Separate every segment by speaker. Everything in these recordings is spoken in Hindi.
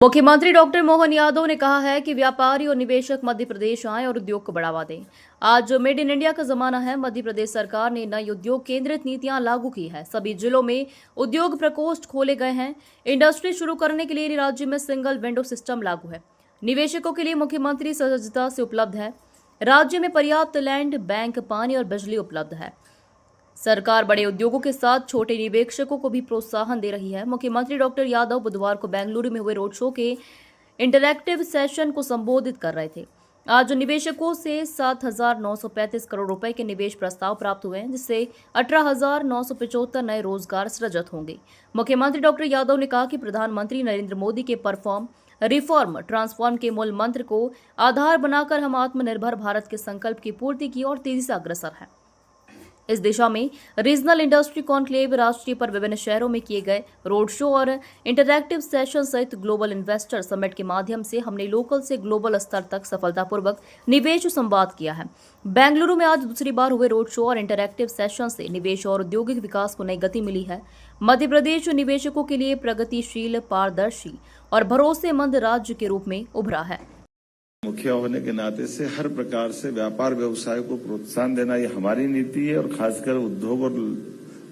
Speaker 1: मुख्यमंत्री डॉक्टर मोहन यादव ने कहा है कि व्यापारी और निवेशक मध्य प्रदेश आएं और उद्योग को बढ़ावा दें। आज मेड इन इंडिया का जमाना है। मध्य प्रदेश सरकार ने नई उद्योग केंद्रित नीतियां लागू की है। सभी जिलों में उद्योग प्रकोष्ठ खोले गए हैं। इंडस्ट्री शुरू करने के लिए राज्य में सिंगल विंडो सिस्टम लागू है। निवेशकों के लिए मुख्यमंत्री सहजता से उपलब्ध है। राज्य में पर्याप्त लैंड, बैंक, पानी और बिजली उपलब्ध है। सरकार बड़े उद्योगों के साथ छोटे निवेशकों को भी प्रोत्साहन दे रही है। मुख्यमंत्री डॉक्टर यादव बुधवार को बेंगलुरु में हुए रोड शो के इंटरैक्टिव सेशन को संबोधित कर रहे थे। आज निवेशकों से 7,935 करोड़ रुपए के निवेश प्रस्ताव प्राप्त हुए हैं, जिससे 18,975 नए रोजगार सृजित होंगे। मुख्यमंत्री डॉक्टर यादव ने कहा कि प्रधानमंत्री नरेंद्र मोदी के परफॉर्म, रिफॉर्म, ट्रांसफॉर्म के मूल मंत्र को आधार बनाकर हम आत्मनिर्भर भारत के संकल्प की पूर्ति की ओर तेजी से अग्रसर हैं। इस दिशा में रीजनल इंडस्ट्री कॉन्क्लेव, राष्ट्रीय पर विभिन्न शहरों में किए गए रोड शो और इंटरैक्टिव सेशन सहित ग्लोबल इन्वेस्टर समिट के माध्यम से हमने लोकल से ग्लोबल स्तर तक सफलतापूर्वक निवेश संवाद किया है। बेंगलुरु में आज दूसरी बार हुए रोड शो और इंटरैक्टिव सेशन से निवेश और औद्योगिक विकास को नई गति मिली है। मध्य प्रदेश निवेशकों के लिए प्रगतिशील, पारदर्शी और भरोसेमंद राज्य के रूप में उभरा है।
Speaker 2: मुखिया होने के नाते से हर प्रकार से व्यापार व्यवसाय को प्रोत्साहन देना ये हमारी नीति है और खासकर उद्योग और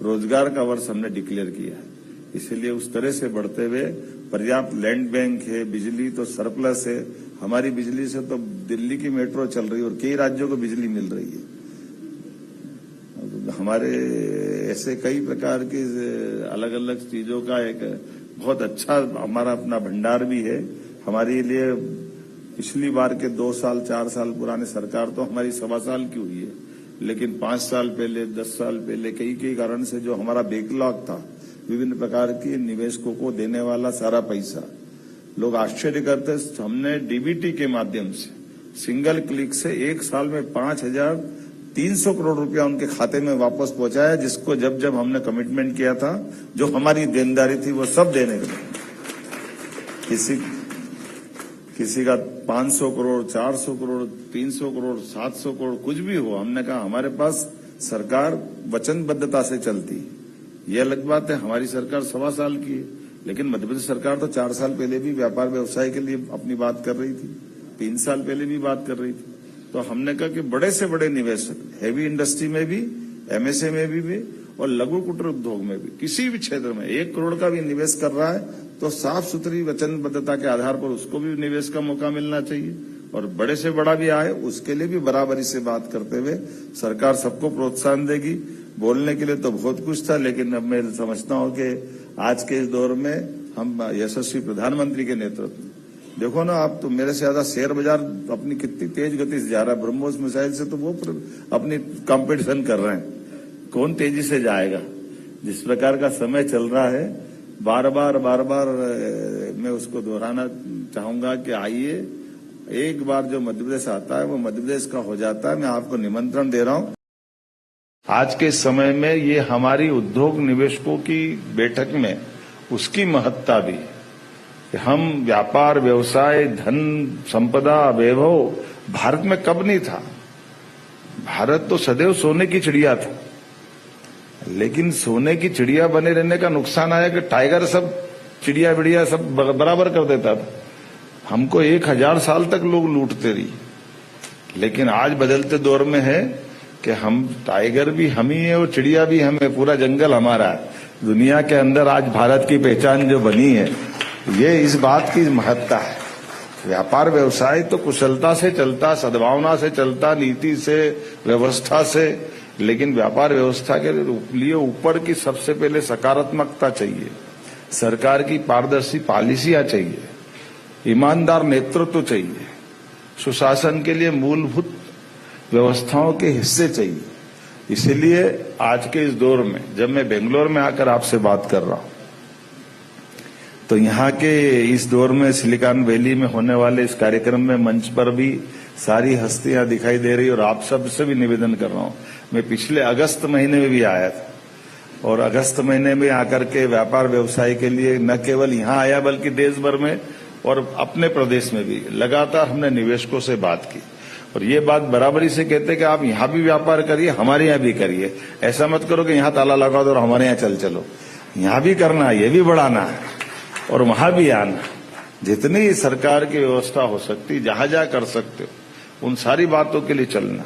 Speaker 2: रोजगार का वर्ष हमने डिक्लेयर किया है। इसीलिए उस तरह से बढ़ते हुए पर्याप्त लैंड बैंक है, बिजली तो सरप्लस है। हमारी बिजली से तो दिल्ली की मेट्रो चल रही है और कई राज्यों को बिजली मिल रही है। हमारे ऐसे कई प्रकार की अलग अलग चीजों का एक बहुत अच्छा हमारा अपना भंडार भी है। हमारे लिए पिछली बार के 2 साल 4 साल पुराने सरकार तो हमारी 1.25 साल की हुई है, लेकिन 5 साल पहले, 10 साल पहले कई कारण से जो हमारा बैकलॉग था, विभिन्न प्रकार की निवेशकों को देने वाला सारा पैसा, लोग आश्चर्य करते। हमने डीबीटी के माध्यम से सिंगल क्लिक से 1 साल में 5,300 करोड़ रुपया उनके खाते में वापस पहुंचाया, जिसको जब जब हमने कमिटमेंट किया था, जो हमारी देनदारी थी वो सब देने के लिए। किसी का 500 करोड़, 400 करोड़, 300 करोड़, 700 करोड़, कुछ भी हो, हमने कहा हमारे पास सरकार वचनबद्धता से चलती। ये अलग बात है, हमारी सरकार 1.25 साल की है, लेकिन मध्य प्रदेश सरकार तो 4 साल पहले भी व्यापार व्यवसाय के लिए अपनी बात कर रही थी, 3 साल पहले भी बात कर रही थी। तो हमने कहा कि बड़े से बड़े निवेशक, हैवी इंडस्ट्री में भी, एमएसए में भी और लघु कुटीर उद्योग में भी, किसी भी क्षेत्र में 1 करोड़ का भी निवेश कर रहा है तो साफ सुथरी वचनबद्धता के आधार पर उसको भी निवेश का मौका मिलना चाहिए। और बड़े से बड़ा भी आए उसके लिए भी बराबरी से बात करते हुए सरकार सबको प्रोत्साहन देगी। बोलने के लिए तो बहुत कुछ था, लेकिन अब मैं समझता हूं कि आज के इस दौर में हम यशस्वी प्रधानमंत्री के नेतृत्व में, देखो ना, आप तो मेरे से ज्यादा शेयर बाजार अपनी कितनी तेज गति से जा रहा है। ब्रह्मोस मिसाइल से तो वो अपनी कंपटीशन कर रहे हैं, कौन तेजी से जाएगा। जिस प्रकार का समय चल रहा है, बार बार मैं उसको दोहराना चाहूंगा कि आइए, एक बार जो मध्य प्रदेश आता है वो मध्य प्रदेश का हो जाता है। मैं आपको निमंत्रण दे रहा हूं। आज के समय में ये हमारी उद्योग निवेशकों की बैठक में उसकी महत्ता भी है कि हम व्यापार, व्यवसाय, धन, संपदा, वैभव भारत में कब नहीं था। भारत तो सदैव सोने की चिड़िया था, लेकिन सोने की चिड़िया बने रहने का नुकसान आया कि टाइगर सब चिड़िया बिड़िया सब बराबर कर देता था। हमको 1000 साल तक लोग लूटते रही, लेकिन आज बदलते दौर में है कि हम टाइगर भी हम ही है और चिड़िया भी हम है, पूरा जंगल हमारा है। दुनिया के अंदर आज भारत की पहचान जो बनी है, ये इस बात की महत्ता है। व्यापार व्यवसाय तो कुशलता से चलता, सद्भावना से चलता, नीति से, व्यवस्था से, लेकिन व्यापार व्यवस्था के लिए ऊपर की सबसे पहले सकारात्मकता चाहिए, सरकार की पारदर्शी पॉलिसियां चाहिए, ईमानदार नेतृत्व चाहिए, सुशासन के लिए मूलभूत व्यवस्थाओं के हिस्से चाहिए। इसीलिए आज के इस दौर में जब मैं बेंगलोर में आकर आपसे बात कर रहा हूं, तो यहाँ के इस दौर में सिलिकॉन वैली में होने वाले इस कार्यक्रम में मंच पर भी सारी हस्तियां दिखाई दे रही, और आप सबसे भी निवेदन कर रहा हूं। मैं पिछले अगस्त महीने में भी आया था, और अगस्त महीने में आकर के व्यापार व्यवसाय के लिए न केवल यहाँ आया बल्कि देश भर में और अपने प्रदेश में भी लगातार हमने निवेशकों से बात की। और ये बात बराबरी से कहते कि आप यहाँ भी व्यापार करिए, हमारे यहाँ भी करिए। ऐसा मत करो कि यहाँ ताला लगा दो और हमारे यहाँ चलो। यहाँ भी करना है, ये भी बढ़ाना है और वहां भी आना। जितनी सरकार की व्यवस्था हो सकती, जहां जहां कर सकते हो, उन सारी बातों के लिए चलना।